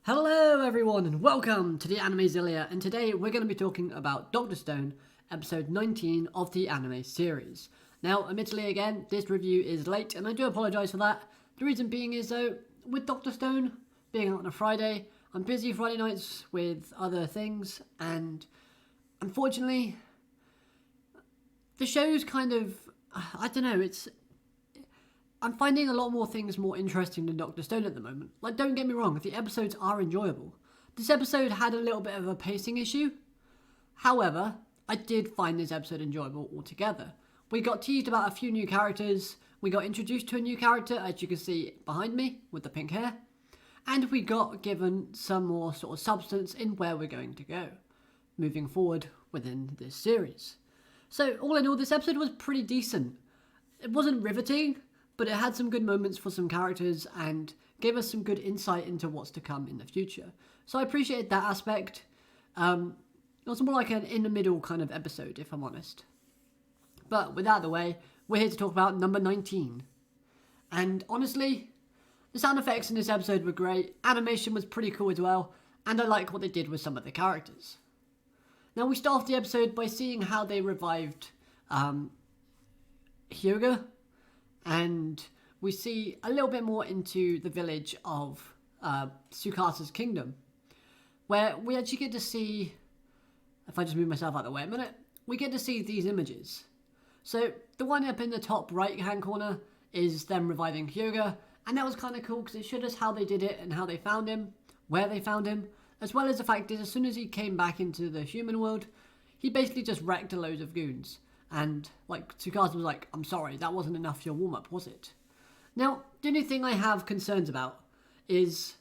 Hello everyone and welcome to the Anime Zillia, and today we're going to be talking about Dr. Stone, episode 19 of the anime series. Now, admittedly again, this review is late and I do apologise for that. The reason being is though, with Dr. Stone being out on a Friday, I'm busy Friday nights with other things, and unfortunately, the show's kind of, I don't know, I'm finding a lot more things more interesting than Dr. Stone at the moment. Like, don't get me wrong, the episodes are enjoyable. This episode had a little bit of a pacing issue. However, I did find this episode enjoyable altogether. We got teased about a few new characters. We got introduced to a new character, as you can see behind me, with the pink hair. And we got given some more sort of substance in where we're going to go, moving forward within this series. So, all in all, this episode was pretty decent. It wasn't riveting, but it had some good moments for some characters and gave us some good insight into what's to come in the future. So I appreciated that aspect. It was more like an in-the-middle kind of episode, if I'm honest. But with that out of the way, we're here to talk about number 19. And honestly, the sound effects in this episode were great, animation was pretty cool as well, and I like what they did with some of the characters. Now we start off the episode by seeing how they revived Hyuga, and we see a little bit more into the village of Tsukasa's kingdom, where we actually get to see, if I just move myself out of the way a minute, we get to see these images. So the one up in the top right hand corner is them reviving Hyuga, and that was kind of cool because it showed us how they did it and how they found him, where they found him, as well as the fact that as soon as he came back into the human world, he basically just wrecked a load of goons. And, like, Tsukasa was like, I'm sorry, that wasn't enough for your warm-up, was it? Now, the only thing I have concerns about is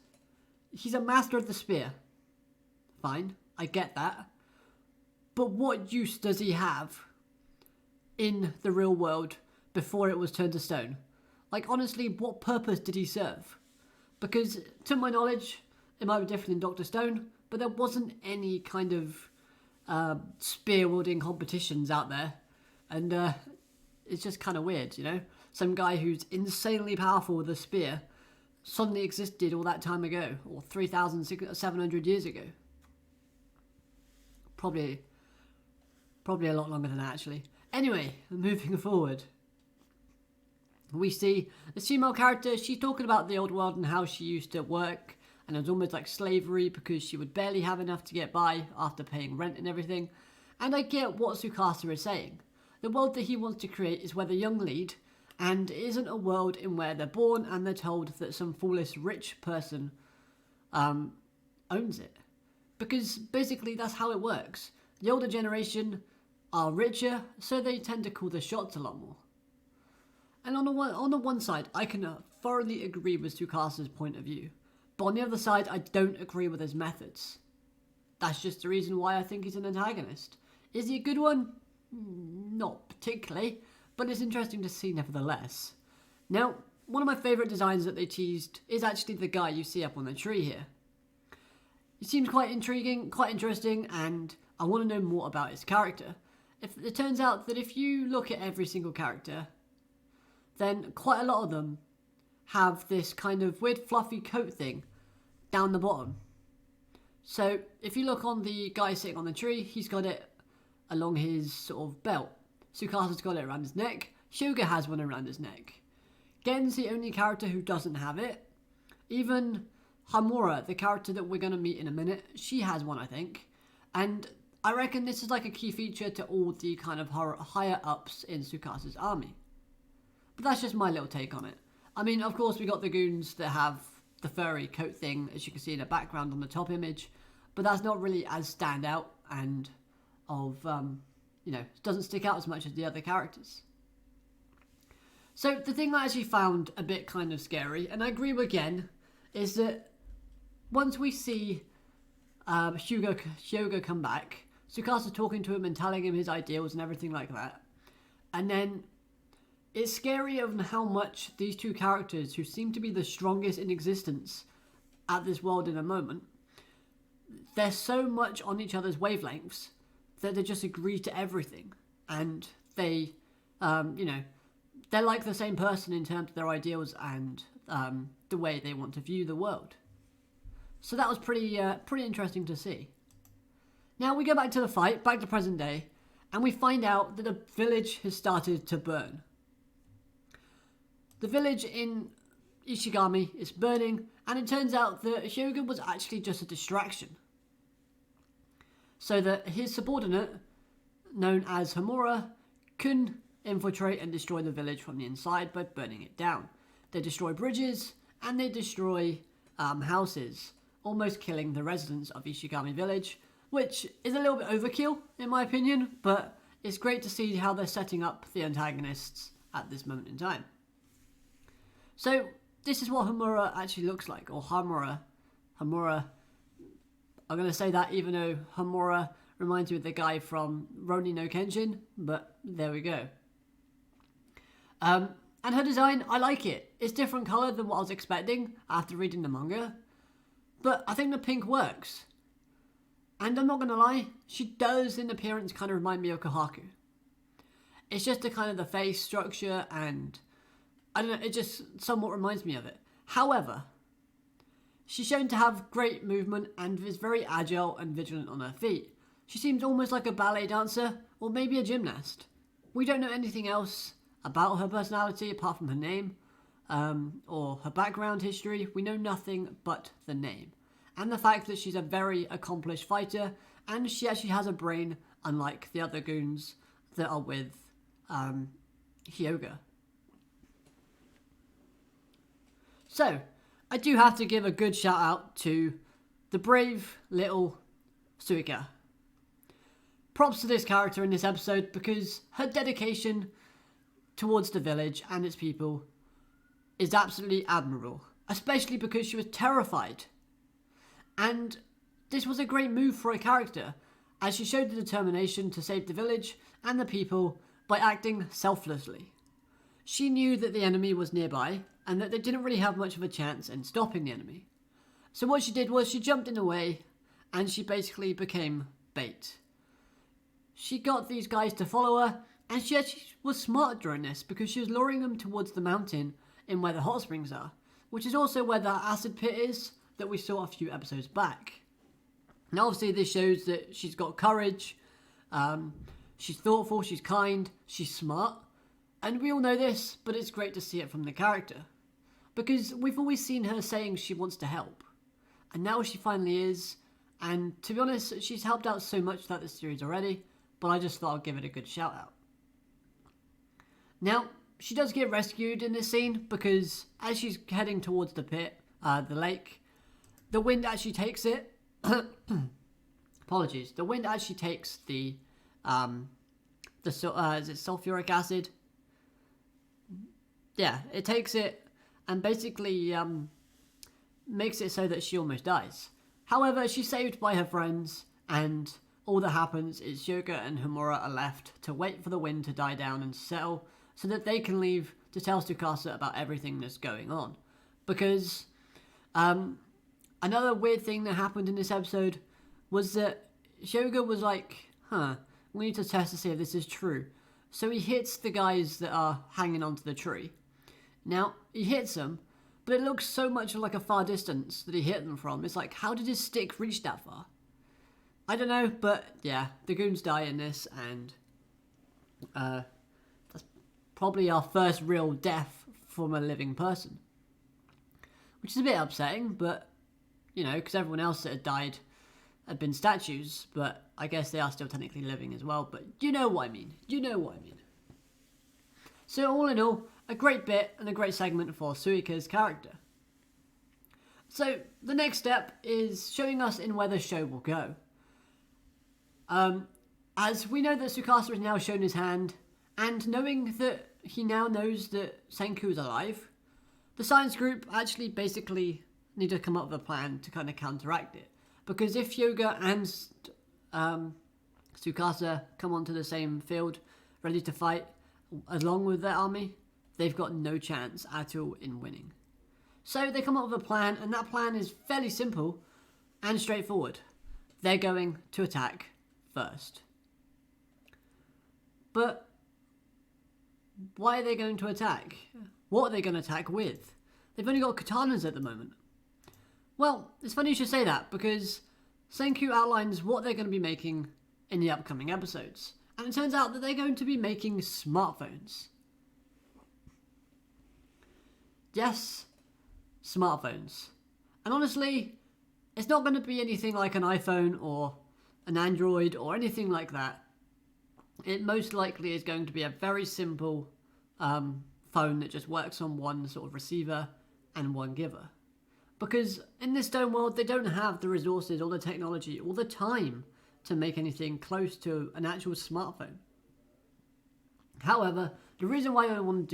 he's a master of the spear. Fine, I get that. But what use does he have in the real world before it was turned to stone? Like, honestly, what purpose did he serve? Because, to my knowledge, it might be different in Dr. Stone, but there wasn't any kind of spear-wielding competitions out there. And it's just kind of weird, you know? Some guy who's insanely powerful with a spear suddenly existed all that time ago, or 3,700 years ago. Probably a lot longer than that, actually. Anyway, moving forward. We see the female character, she's talking about the old world and how she used to work, and it was almost like slavery because she would barely have enough to get by after paying rent and everything. And I get what Tsukasa is saying. The world that he wants to create is where the young lead, and it isn't a world in where they're born and they're told that some foolish rich person owns it. Because basically that's how it works. The older generation are richer, so they tend to call the shots a lot more. And on the one side, I can thoroughly agree with Tsukasa's point of view. But on the other side, I don't agree with his methods. That's just the reason why I think he's an antagonist. Is he a good one? Not particularly, but it's interesting to see nevertheless. Now, one of my favourite designs that they teased is actually the guy you see up on the tree here. He seems quite intriguing, quite interesting, and I want to know more about his character. It turns out that if you look at every single character, then quite a lot of them have this kind of weird fluffy coat thing down the bottom. So, if you look on the guy sitting on the tree, he's got it along his sort of belt. Tsukasa's got it around his neck. Hyuga has one around his neck. Gen's the only character who doesn't have it. Even Hamura, the character that we're going to meet in a minute, she has one, I think. And I reckon this is like a key feature to all the kind of higher ups in Tsukasa's army. But that's just my little take on it. I mean, of course, we got the goons that have the furry coat thing, as you can see in the background on the top image. But that's not really as standout and doesn't stick out as much as the other characters. So the thing that I actually found a bit kind of scary, and I agree with again, is that once we see Hyuga come back, Tsukasa talking to him and telling him his ideals and everything like that, and then it's scary of how much these two characters, who seem to be the strongest in existence at this world in the moment, they're so much on each other's wavelengths that they just agree to everything, and they, they're like the same person in terms of their ideals and the way they want to view the world. So that was pretty interesting to see. Now we go back to the fight, back to present day, and we find out that the village has started to burn. The village in Ishigami is burning, and it turns out that Hyoga was actually just a distraction. So that his subordinate, known as Homura, can infiltrate and destroy the village from the inside by burning it down. They destroy bridges, and they destroy houses, almost killing the residents of Ishigami village, which is a little bit overkill in my opinion, but it's great to see how they're setting up the antagonists at this moment in time. So this is what Homura actually looks like, or Homura. I'm going to say that even though Homura reminds me of the guy from Rurouni no Kenshin, but there we go. And her design, I like it. It's different colour than what I was expecting after reading the manga, but I think the pink works. And I'm not going to lie, she does in appearance kind of remind me of Kohaku. It's just the kind of the face structure, and I don't know, it just somewhat reminds me of it. However, she's shown to have great movement and is very agile and vigilant on her feet. She seems almost like a ballet dancer, or maybe a gymnast. We don't know anything else about her personality apart from her name, or her background history. We know nothing but the name. And the fact that she's a very accomplished fighter, and she actually has a brain, unlike the other goons that are with Hyoga. So, I do have to give a good shout out to the brave little Suika. Props to this character in this episode because her dedication towards the village and its people is absolutely admirable, especially because she was terrified. And this was a great move for a character, as she showed the determination to save the village and the people by acting selflessly. She knew that the enemy was nearby, and that they didn't really have much of a chance in stopping the enemy. So what she did was she jumped in the way, and she basically became bait. She got these guys to follow her, and she actually was smart during this, because she was luring them towards the mountain in where the hot springs are, which is also where the acid pit is, that we saw a few episodes back. Now obviously this shows that she's got courage, she's thoughtful, she's kind, she's smart, and we all know this, but it's great to see it from the character. Because we've always seen her saying she wants to help, and now she finally is, and to be honest, she's helped out so much throughout the series already, but I just thought I'd give it a good shout out. Now, she does get rescued in this scene, because as she's heading towards the pit, the lake, the wind actually takes it. Apologies. The wind actually takes the is it sulfuric acid? Yeah, it takes it and basically makes it so that she almost dies. However, she's saved by her friends, and all that happens is Hyoga and Homura are left to wait for the wind to die down and settle, so that they can leave to tell Tsukasa about everything that's going on. Because another weird thing that happened in this episode was that Hyoga was like, we need to test to see if this is true. So he hits the guys that are hanging onto the tree. Now, he hits them, but it looks so much like a far distance that he hit them from. It's like, how did his stick reach that far? I don't know, but yeah, the goons die in this, and that's probably our first real death from a living person. Which is a bit upsetting, but, you know, because everyone else that had died had been statues, but I guess they are still technically living as well, but you know what I mean. You know what I mean. So all in all, a great bit and a great segment for Suika's character. So the next step is showing us in where the show will go. As we know that Tsukasa has now shown his hand, and knowing that he now knows that Senku is alive, the science group actually basically need to come up with a plan to kind of counteract it. Because if Hyoga and Tsukasa come onto the same field, ready to fight, along with their army, they've got no chance at all in winning. So they come up with a plan, and that plan is fairly simple and straightforward. They're going to attack first. But why are they going to attack? What are they going to attack with? They've only got katanas at the moment. Well, it's funny you should say that, because Senku outlines what they're going to be making in the upcoming episodes. And it turns out that they're going to be making smartphones. Yes, smartphones. And honestly, it's not going to be anything like an iPhone or an Android or anything like that. It most likely is going to be a very simple phone that just works on one sort of receiver and one giver. Because in this stone world, they don't have the resources or the technology or the time to make anything close to an actual smartphone. However, the reason why they want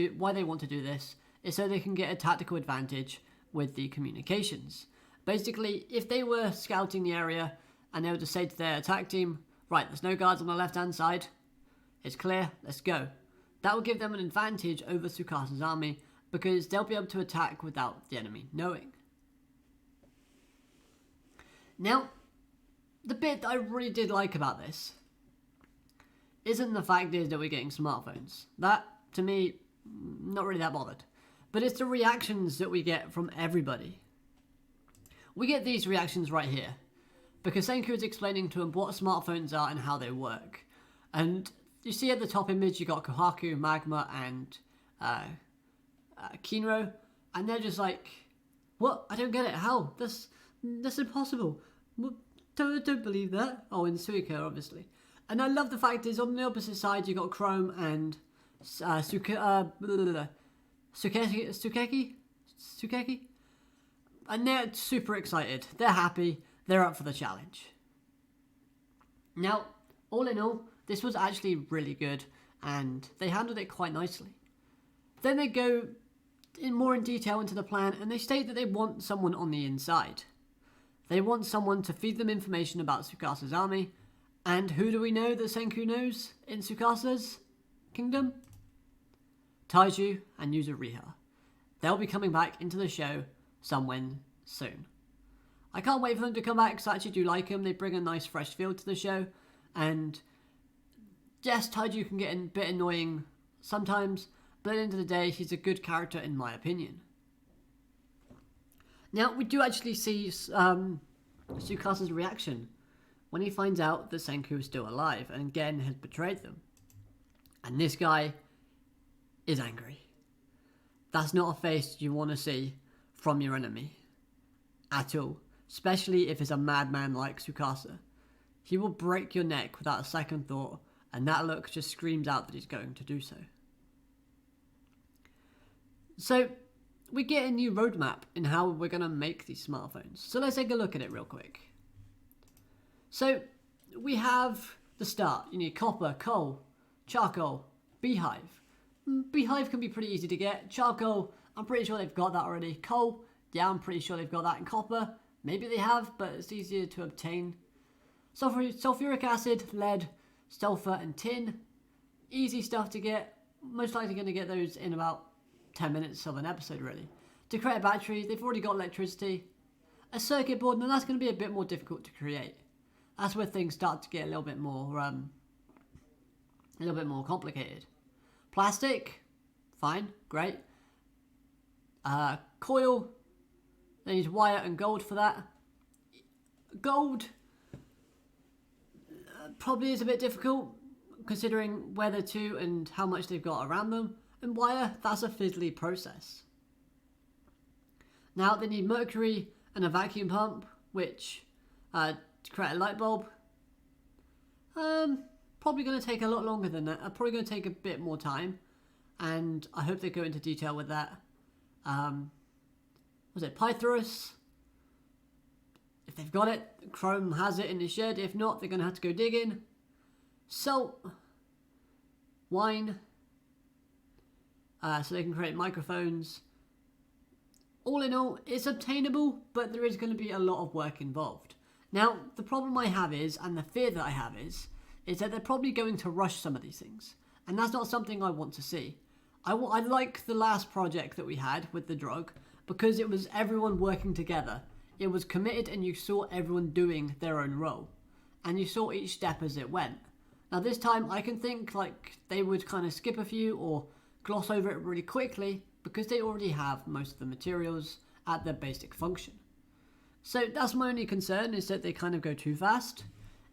to do this is so they can get a tactical advantage with the communications. Basically, if they were scouting the area and they were to say to their attack team, right, there's no guards on the left-hand side, it's clear, let's go. That will give them an advantage over Tsukasa's army because they'll be able to attack without the enemy knowing. Now, the bit that I really did like about this isn't the fact is that we're getting smartphones. That, to me, not really that bothered. But it's the reactions that we get from everybody. We get these reactions right here, because Senku is explaining to them what smartphones are and how they work. And you see at the top image, you got Kohaku, Magma, and Kinro, and they're just like, what? I don't get it. How? That's impossible. Don't believe that. Oh, and Suika, obviously. And I love the fact is on the opposite side, you got Chrome and Sukeki? And they're super excited. They're happy. They're up for the challenge. Now, all in all, this was actually really good, and they handled it quite nicely. Then they go more in detail into the plan, and they state that they want someone on the inside. They want someone to feed them information about Tsukasa's army, and who do we know that Senku knows in Tsukasa's kingdom? Taiju and Yuzuriha. They'll be coming back into the show somewhere soon. I can't wait for them to come back because I actually do like them. They bring a nice fresh feel to the show. And yes, Taiju can get a bit annoying sometimes, but at the end of the day, he's a good character in my opinion. Now, we do actually see Tsukasa's reaction when he finds out that Senku is still alive and again has betrayed them. And this guy is angry. That's not a face you want to see from your enemy at all, especially if it's a madman like Tsukasa. He will break your neck without a second thought, and that look just screams out that he's going to do so. So, we get a new roadmap in how we're going to make these smartphones. So let's take a look at it real quick. So, we have the start. You need copper, coal, charcoal, beehive. Beehive can be pretty easy to get. Charcoal, I'm pretty sure they've got that already. Coal, yeah, I'm pretty sure they've got that. And copper, maybe they have, but it's easier to obtain. Sulfuric acid, lead, sulfur, and tin. Easy stuff to get. Most likely going to get those in about 10 minutes of an episode, really. To create a battery, they've already got electricity. A circuit board, now that's going to be a bit more difficult to create. That's where things start to get a little bit more complicated. Plastic, fine, great. Coil, they need wire and gold for that. Gold probably is a bit difficult considering where they're to and how much they've got around them. And wire, that's a fiddly process. Now they need mercury and a vacuum pump, which to create a light bulb, probably going to take a lot longer than that. Probably going to take a bit more time, and I hope they go into detail with that. Was it Pythrus? If they've got it, Chrome has it in the shed. If not, they're going to have to go digging. Salt, wine, so they can create microphones. All in all, it's obtainable, but there is going to be a lot of work involved. Now, the problem I have is, and the fear that I have is that they're probably going to rush some of these things. And that's not something I want to see. I like the last project that we had with the drug, because it was everyone working together. It was committed and you saw everyone doing their own role. And you saw each step as it went. Now this time I can think like they would kind of skip a few or gloss over it really quickly because they already have most of the materials at their basic function. So that's my only concern, is that they kind of go too fast.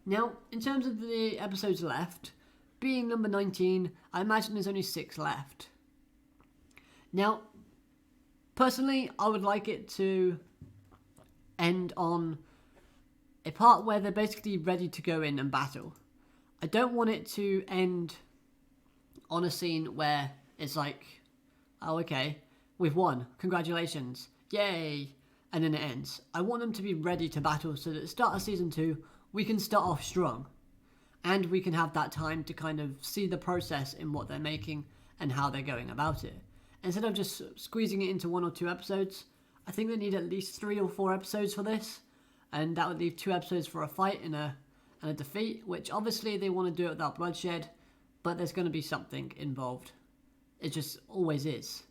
Now, in terms of the episodes left, being number 19, I imagine there's only 6 left. Now, personally, I would like it to end on a part where they're basically ready to go in and battle. I don't want it to end on a scene where it's like, oh, okay, we've won, congratulations, yay, and then it ends. I want them to be ready to battle so that at the start of season 2, we can start off strong. And we can have that time to kind of see the process in what they're making and how they're going about it. Instead of just squeezing it into 1 or 2 episodes, I think they need at least 3 or 4 episodes for this. And that would leave 2 episodes for a fight and a defeat, which obviously they want to do it without bloodshed, but there's going to be something involved. It just always is.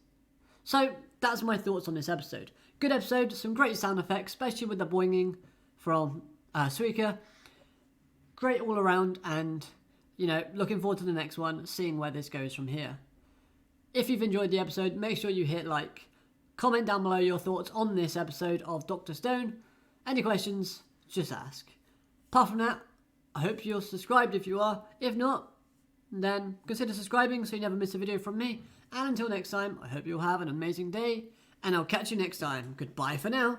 So that's my thoughts on this episode. Good episode, some great sound effects, especially with the boinging from Suika. Great all around, and, you know, looking forward to the next one, seeing where this goes from here. If you've enjoyed the episode, make sure you hit like, comment down below your thoughts on this episode of Dr. Stone. Any questions, just ask. Apart from that, I hope you're subscribed if you are. If not, then consider subscribing so you never miss a video from me. And until next time, I hope you'll have an amazing day, and I'll catch you next time. Goodbye for now.